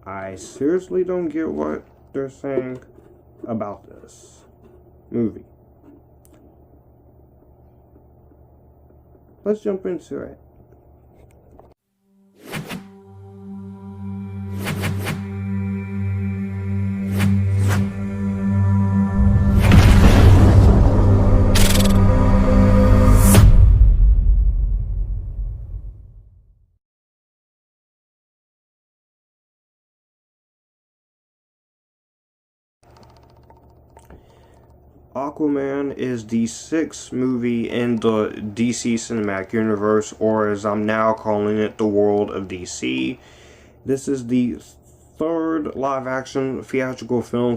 I seriously don't get what they're saying about this movie. Let's jump into it. Aquaman is the 6th movie in the DC Cinematic Universe, or as I'm now calling it, the world of DC. This is the 3rd live-action theatrical film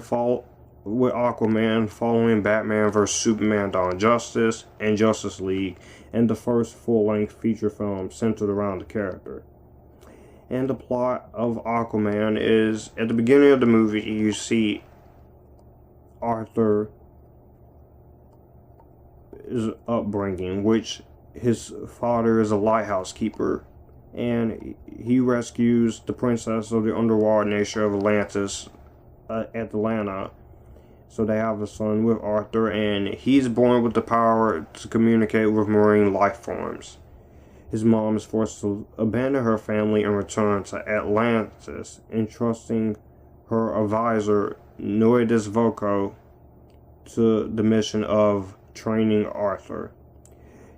with Aquaman, following Batman vs. Superman: Dawn of Justice and Justice League, and the first full-length feature film centered around the character. And the plot of Aquaman is, at the beginning of the movie, you see Arthur's upbringing, which his father is a lighthouse keeper, and he rescues the princess of the underwater nation of Atlantis, Atlanta. So they have a son with Arthur, and he's born with the power to communicate with marine life forms. His mom is forced to abandon her family and return to Atlantis, entrusting her advisor, Noidus Voco, to the mission of training Arthur.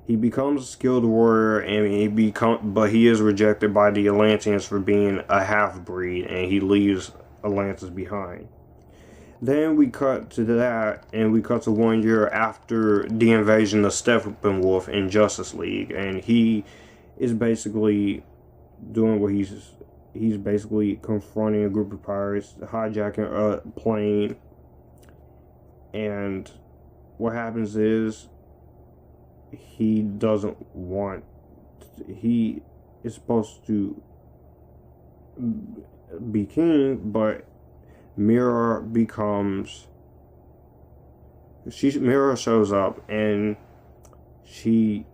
He becomes a skilled warrior, and but he is rejected by the Atlanteans for being a half-breed, and he leaves Atlantis behind. Then we cut to that, and we cut to 1 year after the invasion of Steppenwolf in Justice League, and he is basically doing what he's basically confronting a group of pirates, hijacking a plane, and what happens is he is supposed to be king, but Mira shows up, and she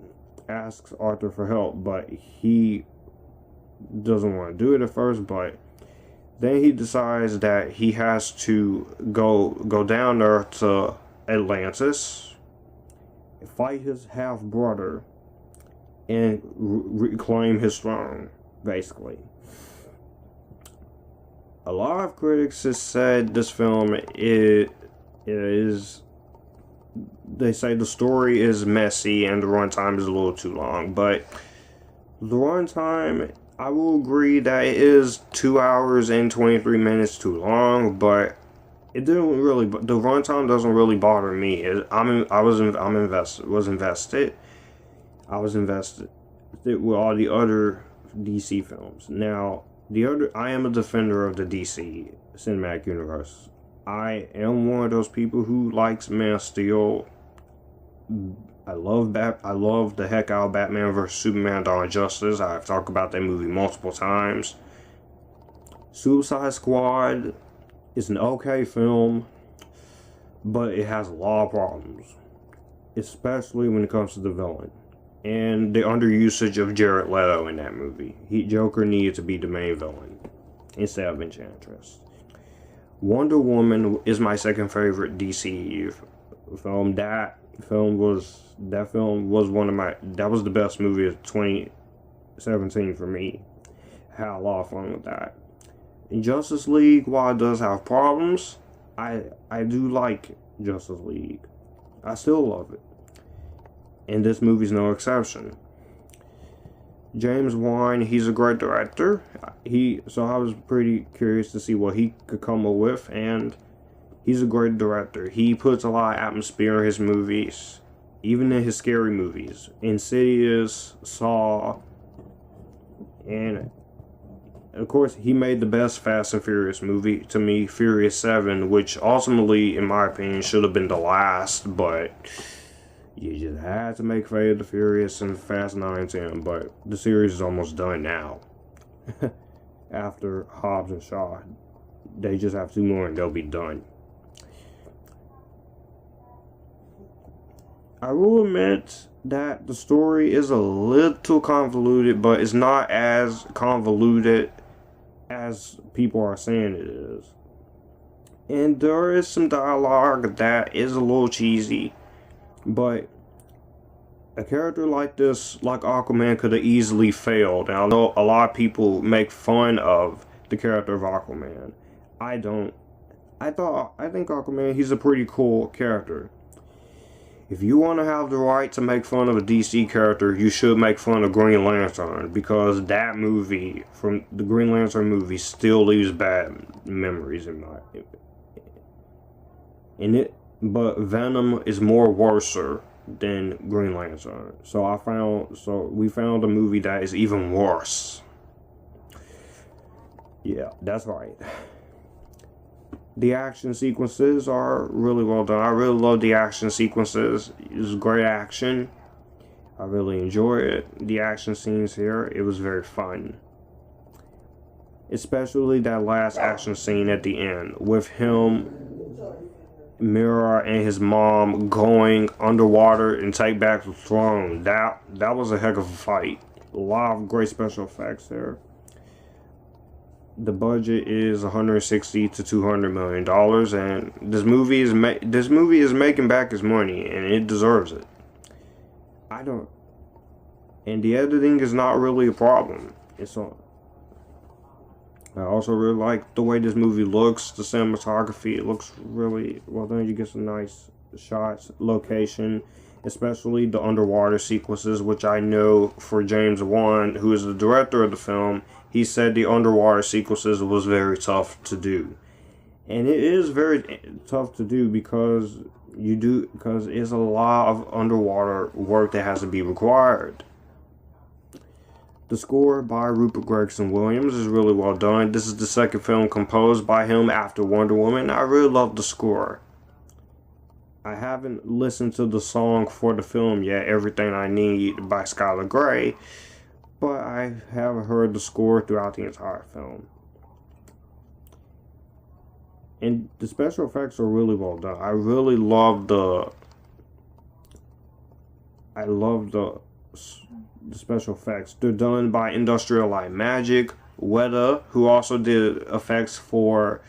asks Arthur for help, but he doesn't want to do it at first, but then he decides that he has to go down there to Atlantis, fight his half-brother, and reclaim his throne, basically. A lot of critics have said this film they say the story is messy and the runtime is a little too long, but the runtime, I will agree that it is 2 hours and 23 minutes too long, but it didn't really. The runtime doesn't really bother me. I was invested. I was invested with all the other DC films. Now, I am a defender of the DC Cinematic Universe. I am one of those people who likes Man of Steel. I love the heck out of Batman vs. Superman: Dawn of Justice. I've talked about that movie multiple times. Suicide Squad is an okay film, but it has a lot of problems, especially when it comes to the villain and the underusage of Jared Leto in that movie. Joker needed to be the main villain instead of Enchantress. Wonder Woman is my second favorite DC film. That was the best movie of 2017 for me. Had a lot of fun with that. In Justice League, while it does have problems, I do like Justice League. I still love it. And this movie's no exception. James Wan, he's a great director. So I was pretty curious to see what he could come up with, and he's a great director. He puts a lot of atmosphere in his movies, even in his scary movies. Insidious, Saw, and of course, he made the best Fast and Furious movie, to me, Furious 7, which ultimately, in my opinion, should have been the last, but you just had to make Fate of the Furious and Fast 9 and 10, but the series is almost done now. After Hobbs and Shaw, they just have 2 more and they'll be done. I will admit that the story is a little convoluted, but it's not as convoluted as people are saying it is. And there is some dialogue that is a little cheesy, but a character like this, like Aquaman, could have easily failed. And I know a lot of people make fun of the character of Aquaman. I don't. I think Aquaman, he's a pretty cool character. If you want to have the right to make fun of a DC character, you should make fun of Green Lantern, because that movie, from the Green Lantern movie, still leaves bad memories in my. But Venom is more worser than Green Lantern. So we found a movie that is even worse. Yeah, that's right. The action sequences are really well done. I really love the action sequences. It's great action. I really enjoy it. The action scenes here, it was very fun. Especially that last action scene at the end with him, Mira, and his mom going underwater and take back the throne. That was a heck of a fight. A lot of great special effects there. The budget is $160 to $200 million, and this movie is making back its money, and it deserves it. And the editing is not really a problem. I also really like the way this movie looks, the cinematography. It looks really well done. You get some nice shots, location, especially the underwater sequences, which I know for James Wan, who is the director of the film, he said the underwater sequences was very tough to do. And it is very tough to do because it's a lot of underwater work that has to be required. The score by Rupert Gregson-Williams is really well done. This is the second film composed by him after Wonder Woman. I really love the score. I haven't listened to the song for the film yet, Everything I Need by Skylar Grey, but I have heard the score throughout the entire film. And the special effects are really well done. I really love the special effects. They're done by Industrial Light Magic, Weta, who also did effects for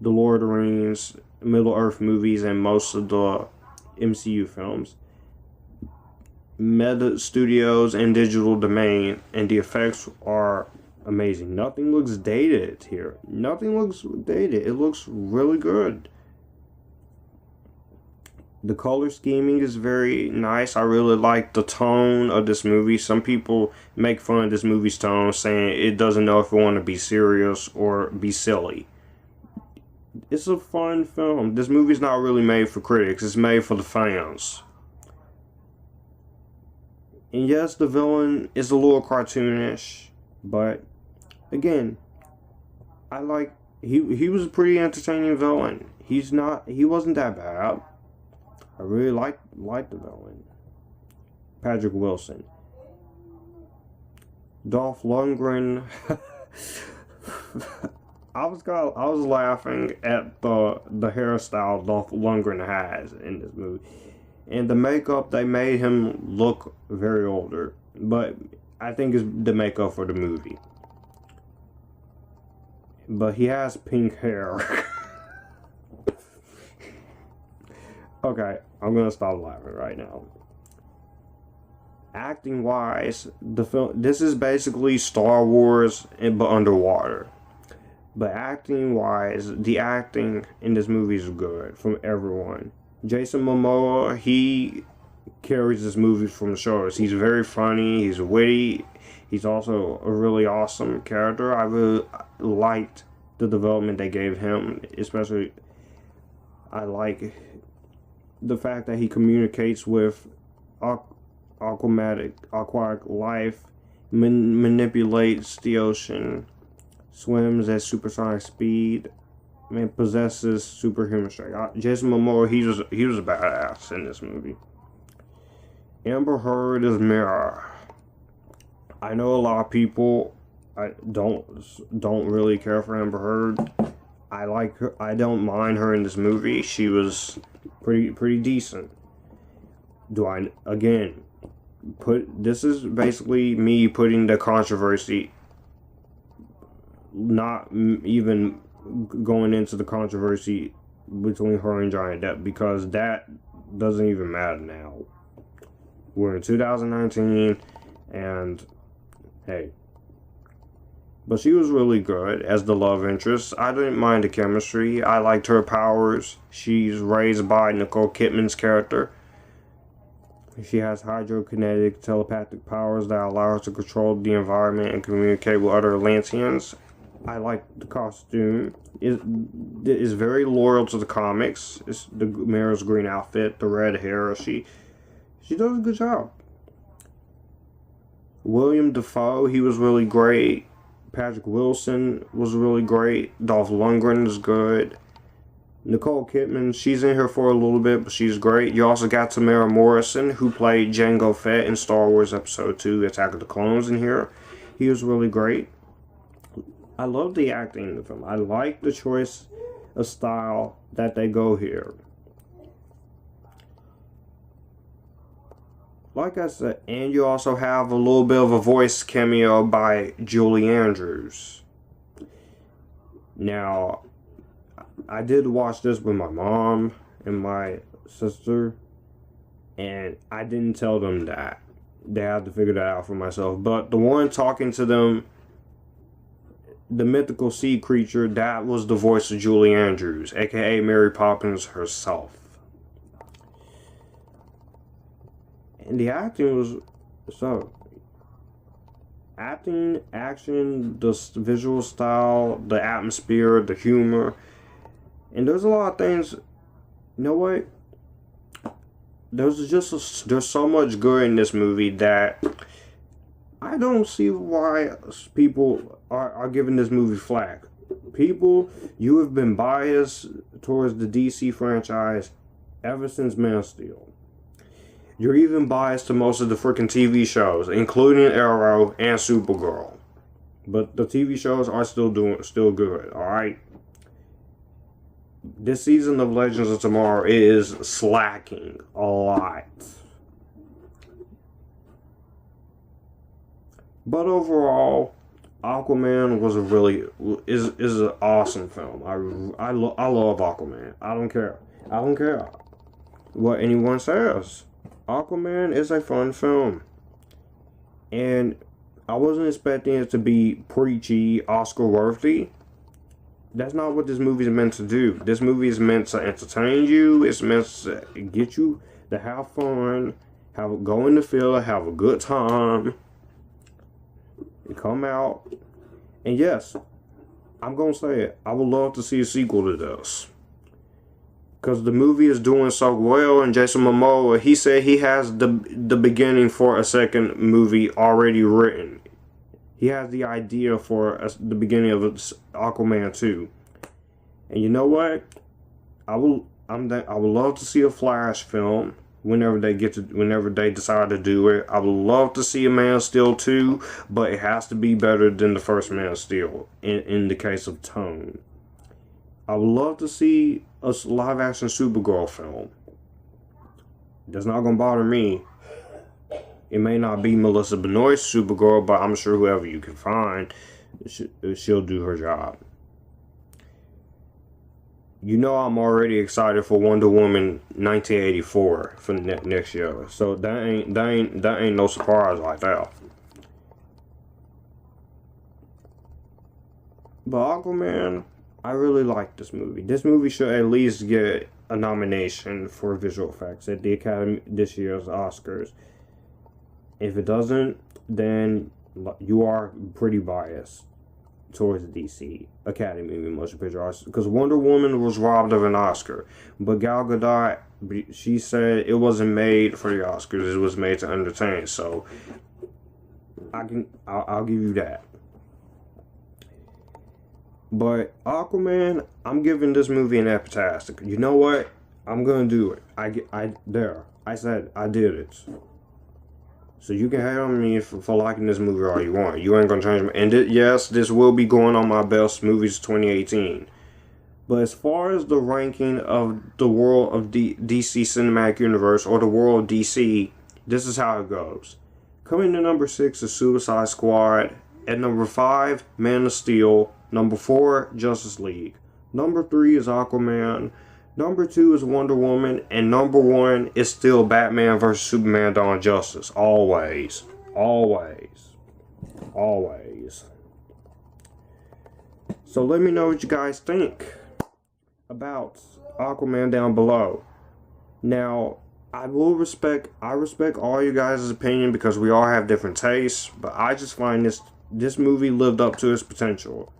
the Lord of the Rings, Middle-earth movies, and most of the MCU films. Meta Studios and Digital Domain, and the effects are amazing. Nothing looks dated here. Nothing looks dated. It looks really good. The color scheming is very nice. I really like the tone of this movie. Some people make fun of this movie's tone, saying it doesn't know if it want to be serious or be silly. It's a fun film. This movie's not really made for critics. It's made for the fans. And yes, the villain is a little cartoonish, but again, he was a pretty entertaining villain. He wasn't that bad. I really liked the villain. Patrick Wilson. Dolph Lundgren. I was laughing at the hairstyle Dolph Lundgren has in this movie. And the makeup, they made him look very older. But I think it's the makeup for the movie. But he has pink hair. Okay, I'm gonna stop laughing right now. Acting wise, this is basically Star Wars but underwater. But acting wise, the acting in this movie is good from everyone. Jason Momoa, he carries this movie from the shoulders. He's very funny, he's witty, he's also a really awesome character. I really liked the development they gave him, especially I like the fact that he communicates with aquatic life, manipulates the ocean, swims at supersonic speed, and possesses superhuman strength. Jason Momoa, he was a badass in this movie. Amber Heard is Mira. I know a lot of people don't really care for Amber Heard. I like her. I don't mind her in this movie. She was pretty decent. This is basically me putting the controversy. not even going into the controversy between her and Johnny Depp, because that doesn't even matter now. We're in 2019, and hey. But she was really good as the love interest. I didn't mind the chemistry. I liked her powers. She's raised by Nicole Kidman's character. She has hydrokinetic telepathic powers that allow her to control the environment and communicate with other Atlanteans. I like the costume. It is very loyal to the comics. It's the Mara's green outfit, the red hair. She does a good job. William Dafoe, he was really great. Patrick Wilson was really great. Dolph Lundgren is good. Nicole Kidman, she's in here for a little bit, but she's great. You also got Tamara Morrison, who played Jango Fett in Star Wars Episode 2, Attack of the Clones in here. He was really great. I love the acting in the film. I like the choice of style that they go here. Like I said, and you also have a little bit of a voice cameo by Julie Andrews. Now, I did watch this with my mom and my sister, and I didn't tell them that. They had to figure that out for myself. But the one talking to them, the mythical sea creature, that was the voice of Julie Andrews, aka Mary Poppins herself. And the acting was so. Acting, action, the visual style, the atmosphere, the humor. And there's a lot of things. You know what? There's so much good in this movie that I don't see why people are giving this movie flack. People, you have been biased towards the DC franchise ever since Man of Steel. You're even biased to most of the freaking TV shows, including Arrow and Supergirl. But the TV shows are still good, alright? This season of Legends of Tomorrow is slacking a lot. But overall, Aquaman was is an awesome film. I love Aquaman. I don't care what anyone says. Aquaman is a fun film. And I wasn't expecting it to be preachy, Oscar worthy. That's not what this movie is meant to do. This movie is meant to entertain you. It's meant to get you to have fun, go in the field, have a good time, and come out. And yes, I'm going to say it. I would love to see a sequel to this. Because the movie is doing so well, and Jason Momoa, he said he has the beginning for a second movie already written. He has the idea for the beginning of Aquaman 2. And you know what? I would love to see a Flash film whenever they decide to do it. I would love to see a Man of Steel 2, but it has to be better than the first Man of Steel in the case of tone. I would love to see a live-action Supergirl film. That's not going to bother me. It may not be Melissa Benoist's Supergirl, but I'm sure whoever you can find, she'll do her job. You know I'm already excited for Wonder Woman 1984 for next year. So that ain't no surprise like that. But Aquaman, I really like this movie. This movie should at least get a nomination for visual effects at the Academy this year's Oscars. If it doesn't, then you are pretty biased towards the DC Academy Motion Picture Arts, because Wonder Woman was robbed of an Oscar, but Gal Gadot, she said it wasn't made for the Oscars, it was made to entertain. So I'll give you that. But Aquaman, I'm giving this movie an Epictastic. You know what? I'm gonna do it. I said I did it. So you can hate on me for liking this movie all you want. You ain't gonna change me. And yes, this will be going on my best movies 2018. But as far as the ranking of the world of DC Cinematic Universe, or the world of DC, this is how it goes. Coming to number 6 is Suicide Squad. At number 5, Man of Steel. Number 4, Justice League. Number 3 is Aquaman. Number 2 is Wonder Woman. And number 1 is still Batman vs. Superman Dawn of Justice. Always. Always. Always. So let me know what you guys think about Aquaman down below. Now, I respect all you guys' opinion because we all have different tastes, but I just find this movie lived up to its potential.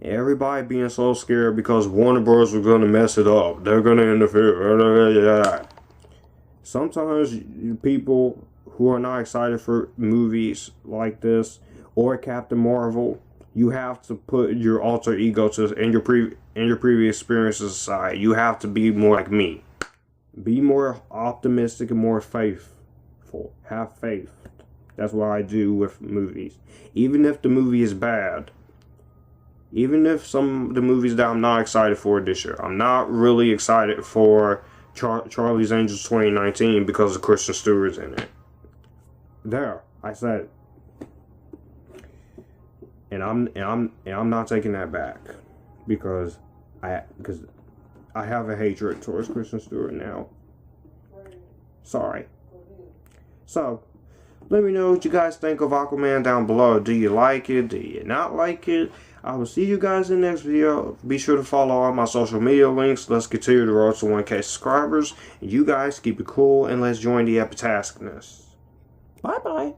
Everybody being so scared because Warner Bros. Was going to mess it up. They're going to interfere. Sometimes people who are not excited for movies like this or Captain Marvel, you have to put your alter ego and your previous experiences aside. You have to be more like me. Be more optimistic and more faithful. Have faith. That's what I do with movies. Even if the movie is bad. Even if some of the movies that I'm not excited for this year. I'm not really excited for Charlie's Angels 2019 because of Kristen Stewart's in it. There, I said it. And I'm not taking that back because I have a hatred towards Kristen Stewart now. Sorry. So, let me know what you guys think of Aquaman down below. Do you like it? Do you not like it? I will see you guys in the next video. Be sure to follow all my social media links. Let's continue the road to 1K subscribers. And you guys keep it cool and let's join the Epictasticness. Bye-bye.